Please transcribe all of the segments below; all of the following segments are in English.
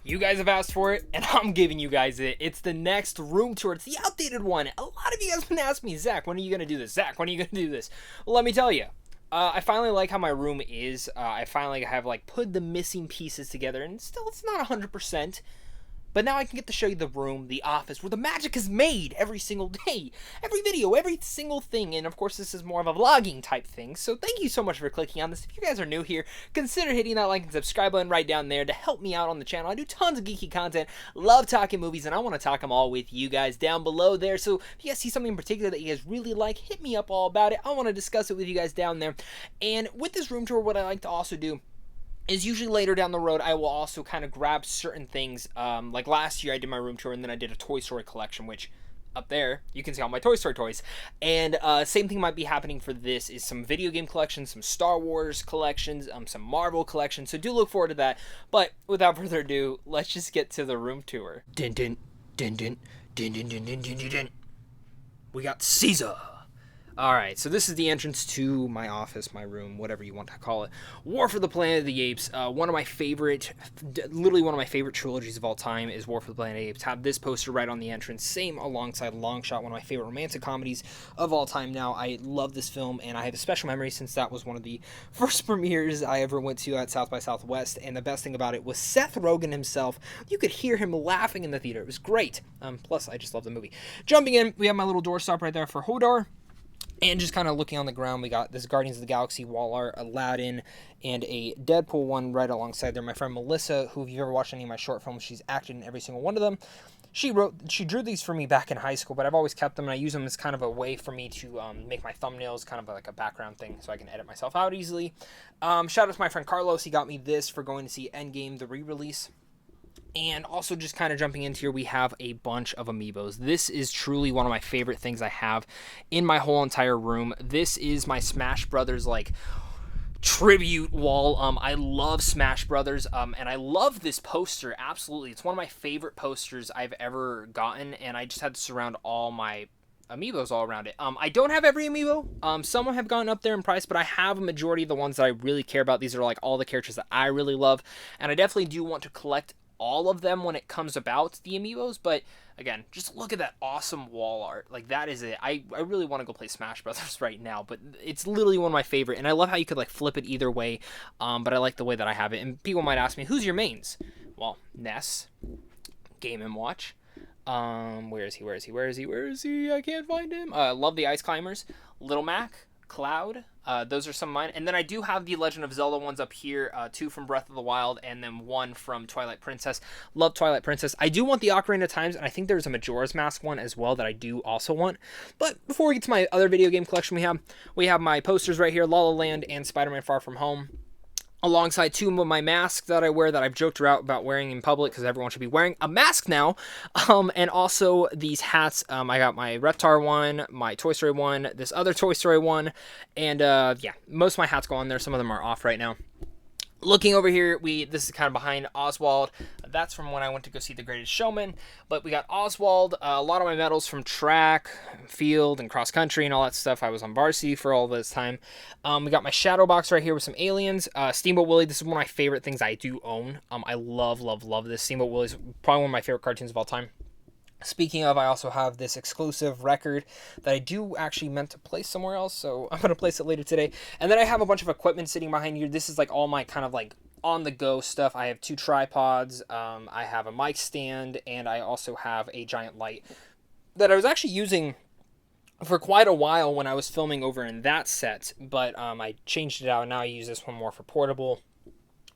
You guys have asked for it, and I'm giving you guys it. It's the next room tour. It's the outdated one. A lot of you guys have been asking me, Zach, when are you going to do this? Zach, when are you going to do this? Well, let me tell you. I finally like how my room is. I finally have, like, put the missing pieces together, and still it's not 100%. But now I can get to show you the room, the office, where the magic is made every single day. Every video, every single thing. And of course, this is more of a vlogging type thing. So thank you so much for clicking on this. If you guys are new here, consider hitting that like and subscribe button right down there to help me out on the channel. I do tons of geeky content, love talking movies, and I want to talk them all with you guys down below there. So if you guys see something in particular that you guys really like, hit me up all about it. I want to discuss it with you guys down there. And with this room tour, what I like to also do is usually later down the road, I will also kind of grab certain things. Like last year, I did my room tour, and then I did a Toy Story collection, which up there, you can see all my Toy Story toys. And same thing might be happening for this, is some video game collections, some Star Wars collections, some Marvel collections. So do look forward to that. But without further ado, let's just get to the room tour. Din din, din din, din din din din din din din. We got Caesar. Alright, so this is the entrance to my office, my room, whatever you want to call it. War for the Planet of the Apes, one of my favorite, literally one of my favorite trilogies of all time is War for the Planet of the Apes. Have this poster right on the entrance, same alongside Long Shot, one of my favorite romantic comedies of all time now. I love this film, and I have a special memory since that was one of the first premieres I ever went to at South by Southwest, and the best thing about it was Seth Rogen himself. You could hear him laughing in the theater. It was great. Plus, I just love the movie. Jumping in, we have my little doorstop right there for Hodor. And just kind of looking on the ground, we got this Guardians of the Galaxy wall art, Aladdin, and a Deadpool one right alongside there. My friend Melissa, who, if you've ever watched any of my short films, she's acted in every single one of them. She drew these for me back in high school, but I've always kept them, and I use them as kind of a way for me to make my thumbnails, kind of like a background thing, so I can edit myself out easily. Shout out to my friend Carlos. He got me this for going to see Endgame, the re-release. And also just kind of jumping into here, we have a bunch of amiibos. This is truly one of my favorite things I have in my whole entire room. This is my Smash Brothers, like, tribute wall. I love Smash Brothers, and I love this poster, absolutely. It's one of my favorite posters I've ever gotten, and I just had to surround all my amiibos all around it. I don't have every amiibo. Some have gone up there in price, but I have a majority of the ones that I really care about. These are, like, all the characters that I really love, and I definitely do want to collect all of them when it comes about the amiibos. But again, just look at that awesome wall art. Like, that is it. I really want to go play Smash Brothers right now, but it's literally one of my favorite, and I love how you could, like, flip it either way. But I like the way that I have it. And people might ask me, who's your mains? Well, Ness, Game & Watch. Where is he? I can't find him. Love the Ice Climbers, Little Mac, Cloud. Those are some of mine. And then I do have the Legend of Zelda ones up here, 2 from Breath of the Wild, and then 1 from Twilight Princess. Love Twilight Princess. I do want the Ocarina of Time, and I think there's a Majora's Mask one as well that I do also want. But before we get to my other video game collection we have my posters right here, La La Land and Spider-Man Far From Home, alongside 2 of my masks that I wear that I've joked about wearing in public, because everyone should be wearing a mask now. And also these hats. I got my Reptar one, my Toy Story one, this other Toy Story one, and yeah, most of my hats go on there. Some of them are off right now. Looking over here, this is kind of behind Oswald. That's from when I went to go see The Greatest Showman. But we got Oswald, a lot of my medals from track, field, and cross country, and all that stuff. I was on varsity for all this time. We got my shadow box right here with some aliens. Steamboat Willie, this is one of my favorite things I do own. I love this. Steamboat Willie's probably one of my favorite cartoons of all time. Speaking of, I also have this exclusive record that I do actually meant to place somewhere else, so I'm going to place it later today. And then I have a bunch of equipment sitting behind here. This is like all my kind of like on-the-go stuff. I have 2 tripods, I have a mic stand, and I also have a giant light that I was actually using for quite a while when I was filming over in that set, but I changed it out, and now I use this one more for portable.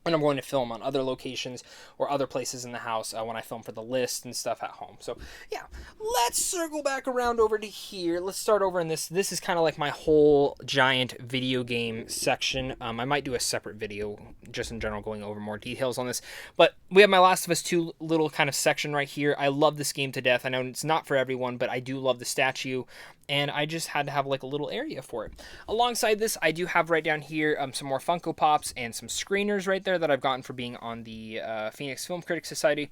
And I'm going to film on other locations or other places in the house when I film for the list and stuff at home. So, yeah, let's circle back around over to here. Let's start over in this. This is kind of like my whole giant video game section. I might do a separate video just in general going over more details on this. But we have my Last of Us 2 little kind of section right here. I love this game to death. I know it's not for everyone, but I do love the statue. And I just had to have like a little area for it. Alongside this, I do have right down here some more Funko Pops and some screeners right there that I've gotten for being on the Phoenix Film Critics Society.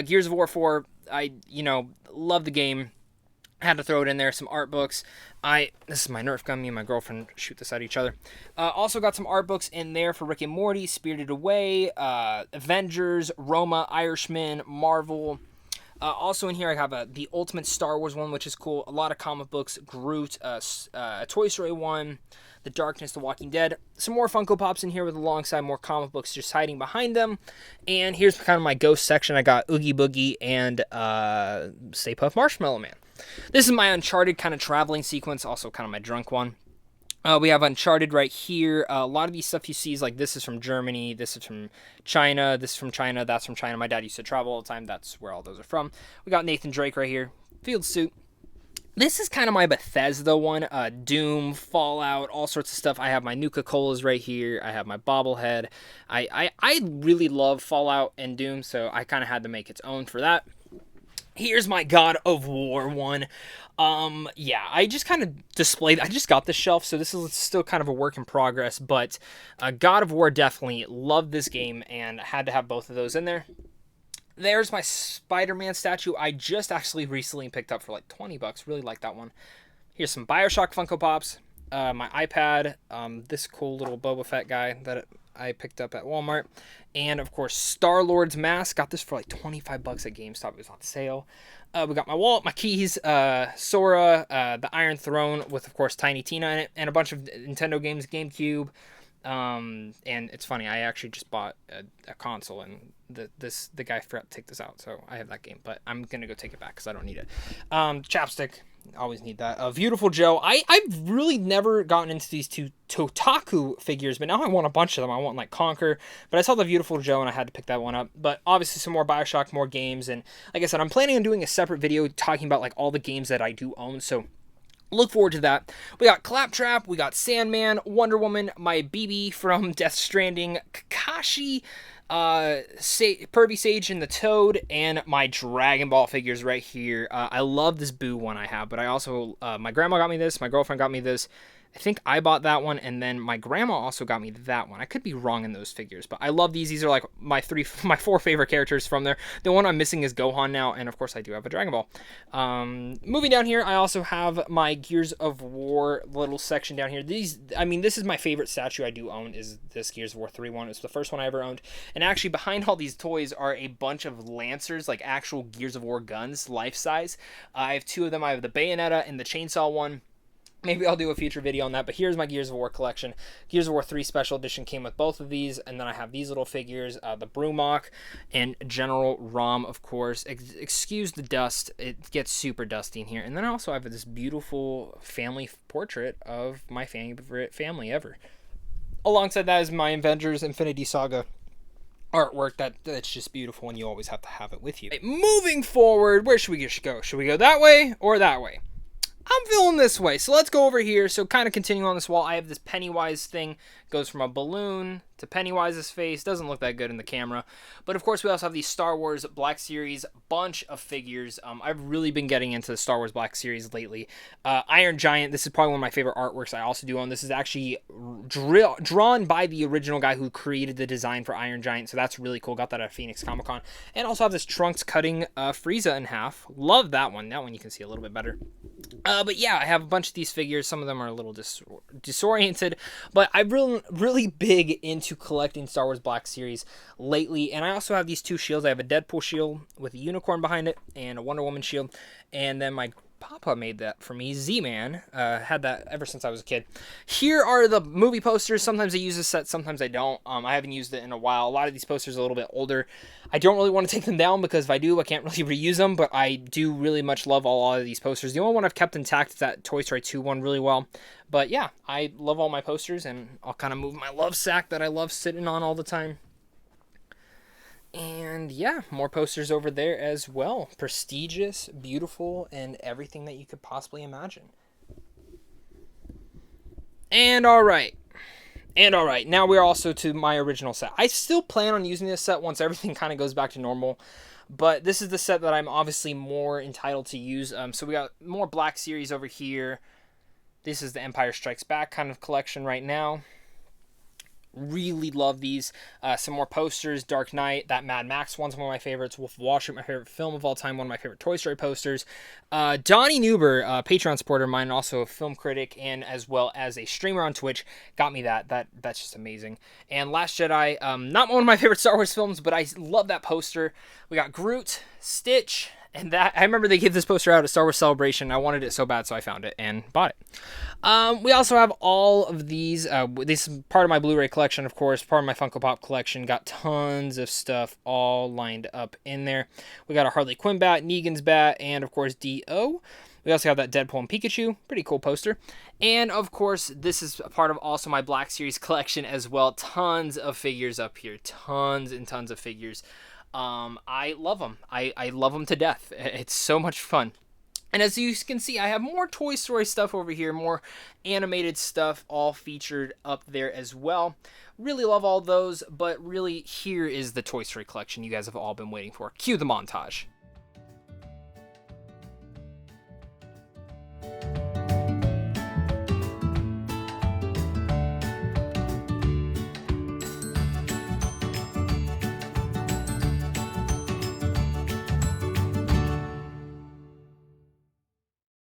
Gears of War 4, you know, love the game. Had to throw it in there. Some art books. This is my Nerf gun. Me and my girlfriend shoot this at each other. Also got some art books in there for Rick and Morty, Spirited Away, Avengers, Roma, Irishman, Marvel. Also in here I have the Ultimate Star Wars one, which is cool. A lot of comic books, Groot, a Toy Story one, The Darkness, The Walking Dead. Some more Funko Pops in here with alongside more comic books just hiding behind them. And here's kind of my ghost section. I got Oogie Boogie and Stay Puft Marshmallow Man. This is my Uncharted kind of traveling sequence, also kind of my drunk one. We have Uncharted right here. A lot of these stuff you see is like, this is from Germany, this is from China, this is from China, that's from China. My dad used to travel all the time. That's where all those are from. We got Nathan Drake right here. Field Suit. This is kind of my Bethesda one. Doom, Fallout, all sorts of stuff. I have my Nuka-Colas right here. I have my bobblehead. I really love Fallout and Doom, so I kind of had to make its own for that. Here's my God of War one. Yeah, I just kind of displayed, I just got this shelf, so this is still kind of a work in progress, but God of War, definitely loved this game and had to have both of those in there. There's my Spider-Man statue. I just actually recently picked up for like 20 bucks. Really like that one. Here's some BioShock Funko Pops. My iPad. This cool little Boba Fett guy that I picked up at Walmart. And, of course, Star-Lord's mask. Got this for like 25 bucks at GameStop. It was on sale. We got my wallet, my keys, Sora, the Iron Throne with, of course, Tiny Tina in it, and a bunch of Nintendo games, GameCube. And it's funny, I actually just bought a console, and the guy forgot to take this out, so I have that game, but I'm gonna go take it back because I don't need it. Chapstick, always need that. Beautiful Joe. I've really never gotten into these two Totaku figures, but now I want a bunch of them. I want like Conquer, but I saw the Beautiful Joe and I had to pick that one up. But obviously some more BioShock, more games, and like I said, I'm planning on doing a separate video talking about like all the games that I do own, so look forward to that. We got Claptrap, we got Sandman, Wonder Woman, my BB from Death Stranding, Kakashi, Pervy Sage and the Toad, and my Dragon Ball figures right here. I love this Boo one I have, but I also, my grandma got me this, my girlfriend got me this. I think I bought that one, and then my grandma also got me that one. I could be wrong in those figures, but I love these. These are like my four favorite characters from there. The one I'm missing is Gohan now, and of course I do have a Dragon Ball. Moving down here, I also have my Gears of War little section down here. This is my favorite statue I do own, is this Gears of War 3 one. It's the first one I ever owned. And actually behind all these toys are a bunch of Lancers, like actual Gears of War guns, life size. I have two of them. I have the Bayonetta and the Chainsaw one. Maybe I'll do a future video on that, but here's my Gears of War collection. Gears of War 3 Special Edition came with both of these, and then I have these little figures, the Brumok and General Rom, of course. Excuse the dust, it gets super dusty in here. And then I also have this beautiful family portrait of my favorite family ever. Alongside that is my Avengers Infinity Saga artwork. That's just beautiful, and you always have to have it with you. Right, moving forward, where should we go? Should we go that way or that way? I'm feeling this way, so let's go over here. So kind of continuing on this wall, I have this Pennywise thing. Goes from a balloon to Pennywise's face. Doesn't look that good in the camera. But of course, we also have the Star Wars Black Series bunch of figures. I've really been getting into the Star Wars Black Series lately. Iron Giant, this is probably one of my favorite artworks I also do own. This is actually drawn by the original guy who created the design for Iron Giant, so that's really cool. Got that at Phoenix Comic Con. And also have this Trunks cutting Frieza in half. Love that one. That one you can see a little bit better. But yeah, I have a bunch of these figures. Some of them are a little disoriented, but I've really big into collecting Star Wars Black Series lately. And I also have these two shields. I have a Deadpool shield with a unicorn behind it and a Wonder Woman shield. And then my Papa made that for me. Z-Man had that ever since I was a kid. Here are the movie posters. Sometimes I use this set, sometimes I don't. I haven't used it in a while. A lot of these posters are a little bit older. I don't really want to take them down because if I do, I can't really reuse them, but I do really much love a lot of these posters. The only one I've kept intact is that Toy Story 2 one really well. But yeah, I love all my posters, and I'll kind of move my love sack that I love sitting on all the time. And yeah, more posters over there as well. Prestigious, beautiful, and everything that you could possibly imagine. And alright, now we're also to my original set. I still plan on using this set once everything kind of goes back to normal. But this is the set that I'm obviously more entitled to use. So we got more Black Series over here. This is the Empire Strikes Back kind of collection right now. Really love these. Some more posters. Dark Knight, that Mad Max one's one of my favorites. Wolf of Wall Street, my favorite film of all time. One of my favorite Toy Story posters. Donnie Newber, Patreon supporter of mine, also a film critic and as well as a streamer on Twitch, got me that. That's just amazing. And Last Jedi, not one of my favorite Star Wars films, but I love that poster. We got Groot, Stitch, and that, I remember they gave this poster out at Star Wars Celebration. I wanted it so bad, so I found it and bought it. We also have all of these. This is part of my Blu-ray collection, of course, part of my Funko Pop collection. Got tons of stuff all lined up in there. We got a Harley Quinn bat, Negan's bat, and, of course, D.O. We also have that Deadpool and Pikachu. Pretty cool poster. And, of course, this is a part of also my Black Series collection as well. Tons of figures up here. Tons and tons of figures. I love them. I love them to death. It's so much fun. And as you can see, I have more Toy Story stuff over here, more animated stuff all featured up there as well. Really love all those, but really here is the Toy Story collection you guys have all been waiting for. Cue the montage.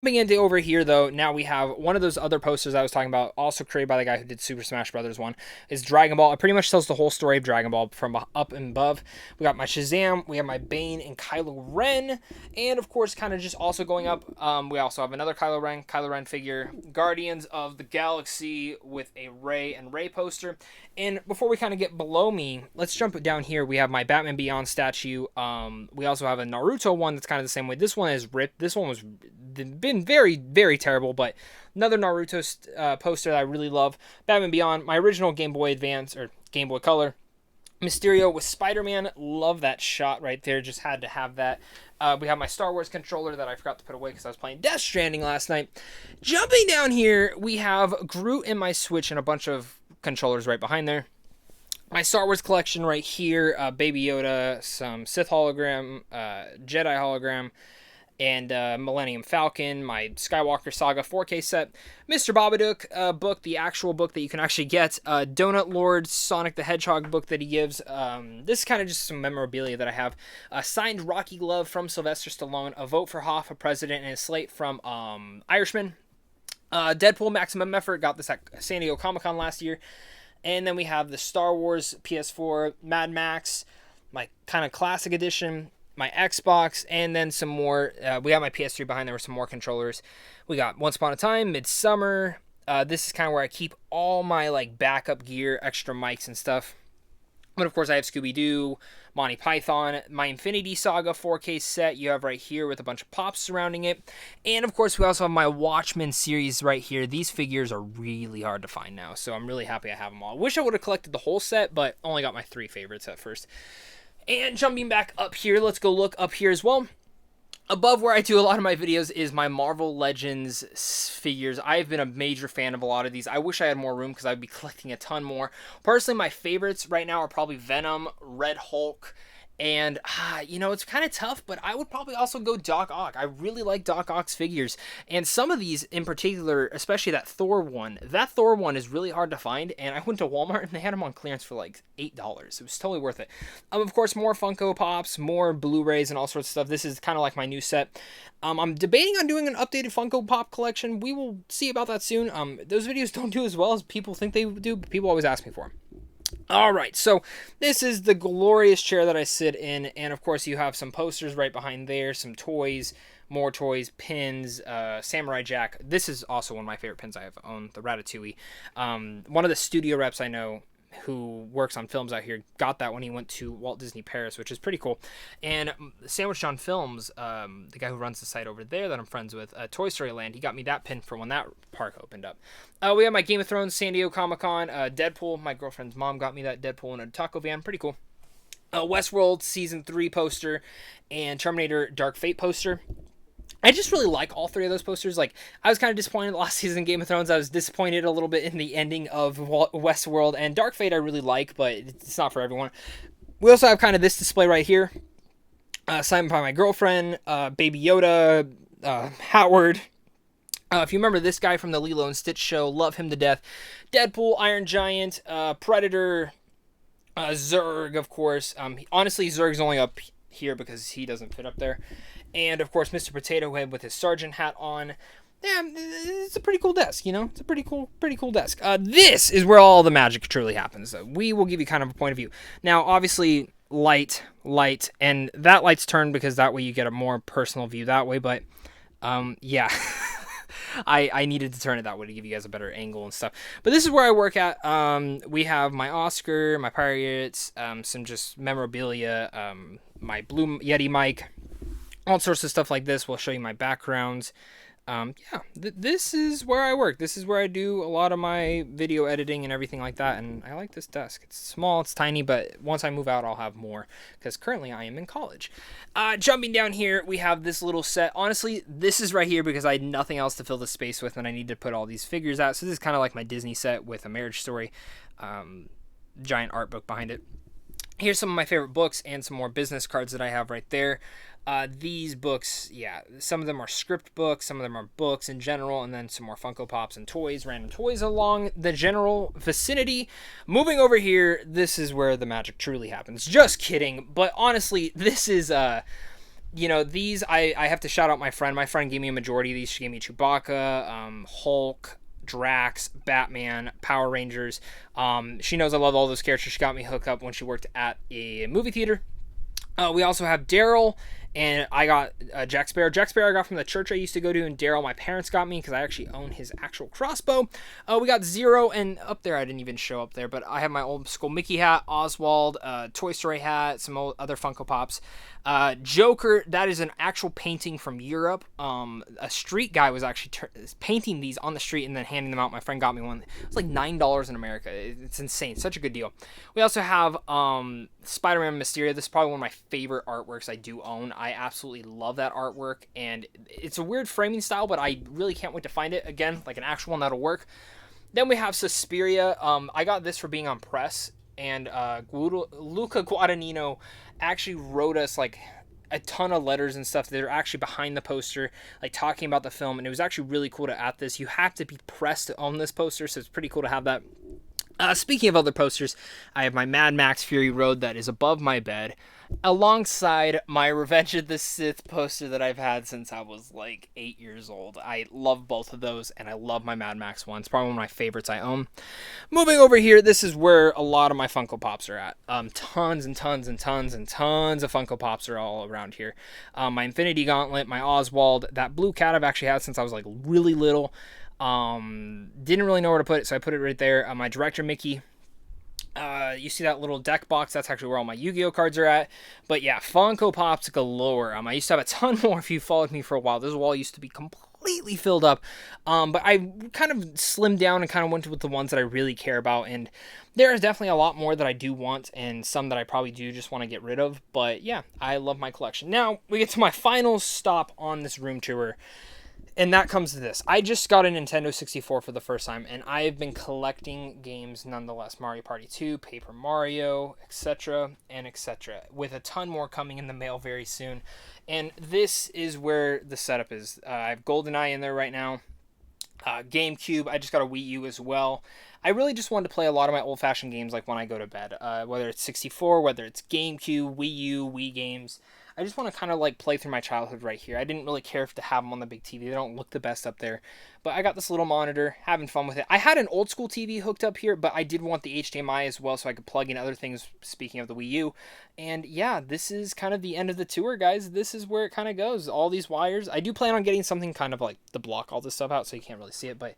Into over here though, now we have one of those other posters I was talking about, also created by the guy who did Super Smash Brothers one, is Dragon Ball. It pretty much tells the whole story of Dragon Ball from up and above. We got my Shazam, we have my Bane and Kylo Ren, and of course kind of just also going up, we also have another Kylo Ren figure, Guardians of the Galaxy with a Rey and Rey poster. And before we kind of get below me, let's jump down here. We have my Batman Beyond statue. We also have a Naruto one that's kind of the same way. This one is ripped. This one was been very, very terrible, but another Naruto poster that I really love. Batman Beyond, my original Game Boy Advance, or Game Boy Color. Mysterio with Spider-Man. Love that shot right there. Just had to have that. We have my Star Wars controller that I forgot to put away because I was playing Death Stranding last night. Jumping down here, we have Groot and my Switch and a bunch of controllers right behind there. My Star Wars collection right here. Baby Yoda, some Sith hologram, Jedi hologram, and Millennium Falcon, my Skywalker Saga 4K set, Mr. Babadook book, the actual book that you can actually get, Donut Lord Sonic the Hedgehog book that he gives. This is kind of just some memorabilia that I have. Signed Rocky Glove from Sylvester Stallone, a vote for Hoff, a president, and a slate from Irishman. Deadpool Maximum Effort, got this at San Diego Comic-Con last year. And then we have the Star Wars PS4, Mad Max, my kind of classic edition, my Xbox, and then some more. We got my PS3 behind there with some more controllers. We got Once Upon a Time, Midsummer. This is kind of where I keep all my like backup gear, extra mics and stuff. But of course I have Scooby-Doo, Monty Python, my Infinity Saga 4K set you have right here with a bunch of pops surrounding it. And of course we also have my Watchmen series right here. These figures are really hard to find now, so I'm really happy I have them all. I wish I would have collected the whole set, but only got my 3 favorites at first. And jumping back up here, let's go look up here as well. Above where I do a lot of my videos is my Marvel Legends figures. I've been a major fan of a lot of these. I wish I had more room because I'd be collecting a ton more. Personally, my favorites right now are probably Venom, Red Hulk, and, you know, it's kind of tough, but I would probably also go Doc Ock. I really like Doc Ock's figures. And some of these in particular, especially that Thor one is really hard to find. And I went to Walmart and they had them on clearance for like $8. It was totally worth it. Of course, more Funko Pops, more Blu-rays and all sorts of stuff. This is kind of like my new set. I'm debating on doing an updated Funko Pop collection. We will see about that soon. Those videos don't do as well as people think they do, but people always ask me for them. Alright, so this is the glorious chair that I sit in, and of course you have some posters right behind there, some toys, more toys, pins, Samurai Jack. This is also one of my favorite pins I have owned, the Ratatouille. One of the studio reps I know who works on films out here got that when he went to Walt Disney Paris, which is pretty cool. And Sandwich on Films, the guy who runs the site over there that I'm friends with, Toy Story Land, he got me that pin for when that park opened up. We have my Game of Thrones San Diego Comic-Con, Deadpool. My girlfriend's mom got me that Deadpool in a taco van. Pretty cool. Westworld Season 3 poster and Terminator Dark Fate poster. I just really like all 3 of those posters. Like, I was kind of disappointed last season Game of Thrones. I was disappointed a little bit in the ending of Westworld. And Dark Fate I really like, but it's not for everyone. We also have kind of this display right here. Signed by my girlfriend, Baby Yoda, Howard, If you remember this guy from the Lilo and Stitch show, love him to death. Deadpool, Iron Giant, Predator, Zurg, of course. Honestly, Zurg's only up here because he doesn't fit up there. And, of course, Mr. Potato Head with his sergeant hat on. Yeah, it's a pretty cool desk, you know? It's a pretty cool desk. This is where all the magic truly happens. We will give you kind of a point of view. Now, obviously, light, and that light's turned because that way you get a more personal view that way, but, yeah. I needed to turn it that way to give you guys a better angle and stuff. But this is where I work at. We have my Oscar, my Pirates, some just memorabilia, my Blue Yeti mic, all sorts of stuff like this. We'll show you my backgrounds. Yeah, this is where I work. This is where I do a lot of my video editing and everything like that. And I like this desk. It's small, it's tiny, but once I move out, I'll have more because currently I am in college. Jumping down here, we have this little set. Honestly, this is right here because I had nothing else to fill the space with and I need to put all these figures out. So this is kind of like my Disney set with A Marriage Story, giant art book behind it. Here's some of my favorite books and some more business cards that I have right there. These books, yeah, some of them are script books, some of them are books in general, and then some more Funko Pops and toys, random toys along the general vicinity. Moving over here, this is where the magic truly happens. Just kidding, but honestly, this is, you know, these, I have to shout out my friend. My friend gave me a majority of these. She gave me Chewbacca, Hulk, Drax, Batman, Power Rangers. She knows I love all those characters. She got me hooked up when she worked at a movie theater. We also have Daryl, and I got Jack Sparrow. Jack Sparrow I got from the church I used to go to, and Daryl my parents got me because I actually own his actual crossbow. We got Zero, and up there I didn't even show up there, but I have my old school Mickey hat, Oswald, Toy Story hat, some other Funko Pops. Joker, that is an actual painting from Europe. A street guy was actually painting these on the street and then handing them out. My friend got me one. It's like $9 in America. It's insane. Such a good deal. We also have Spider-Man Mysterio. This is probably one of my favorite artworks I do own. I absolutely love that artwork, and it's a weird framing style, but I really can't wait to find it again, like an actual one that'll work. Then we have Suspiria. I got this for being on press, and Luca Guadagnino actually wrote us like a ton of letters and stuff that are actually behind the poster, like talking about the film, and it was actually really cool to add this. You have to be pressed to own this poster, so it's pretty cool to have that. Speaking of other posters, I have my Mad Max Fury Road that is above my bed, alongside my Revenge of the Sith poster that I've had since I was like 8 years old. I love both of those, and I love my Mad Max one. It's probably one of my favorites I own. Moving over here, this is where a lot of my Funko Pops are at. Tons and tons and tons and tons of Funko Pops are all around here. My Infinity Gauntlet, my Oswald, that blue cat I've actually had since I was like really little. Didn't really know where to put it, so I put it right there. My Director Mickey. You see that little deck box? That's actually where all my Yu-Gi-Oh cards are at. But yeah, Funko Pops galore. I used to have a ton more if you followed me for a while. This wall used to be completely filled up. But I kind of slimmed down and kind of went with the ones that I really care about. And there is definitely a lot more that I do want, and some that I probably do just want to get rid of. But yeah, I love my collection. Now, we get to my final stop on this room tour. And that comes to this. I just got a Nintendo 64 for the first time, and I've been collecting games nonetheless. Mario Party 2, Paper Mario, etc., and etc., with a ton more coming in the mail very soon. And this is where the setup is. I have GoldenEye in there right now. GameCube. I just got a Wii U as well. I really just wanted to play a lot of my old-fashioned games like when I go to bed. Whether it's 64, whether it's GameCube, Wii U, Wii games. I just want to kind of like play through my childhood right here. I didn't really care if to have them on the big TV. They don't look the best up there. But I got this little monitor, having fun with it. I had an old school TV hooked up here, but I did want the HDMI as well so I could plug in other things, speaking of the Wii U. And yeah, this is kind of the end of the tour, guys. This is where it kind of goes. All these wires. I do plan on getting something kind of like to block all this stuff out so you can't really see it, but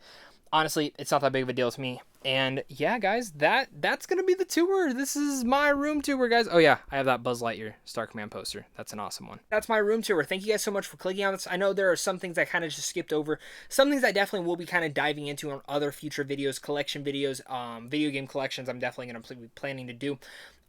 honestly, it's not that big of a deal to me. And yeah, guys, that's going to be the tour. This is my room tour, guys. Oh yeah, I have that Buzz Lightyear Star Command poster. That's an awesome one. That's my room tour. Thank you guys so much for clicking on this. I know there are some things I kind of just skipped over. Some things I definitely will be kind of diving into on other future videos, collection videos, video game collections I'm definitely going to be planning to do.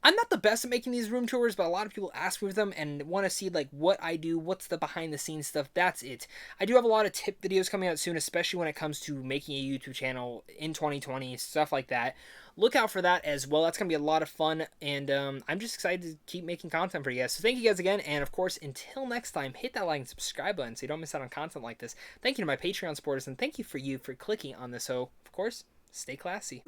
I'm not the best at making these room tours, but a lot of people ask me for them and want to see like what I do, what's the behind the scenes stuff. That's it. I do have a lot of tip videos coming out soon, especially when it comes to making a YouTube channel in 2020, stuff like that. Look out for that as well. That's going to be a lot of fun, and I'm just excited to keep making content for you guys. So thank you guys again, and of course, until next time, hit that like and subscribe button so you don't miss out on content like this. Thank you to my Patreon supporters, and thank you for clicking on this. So, of course, stay classy.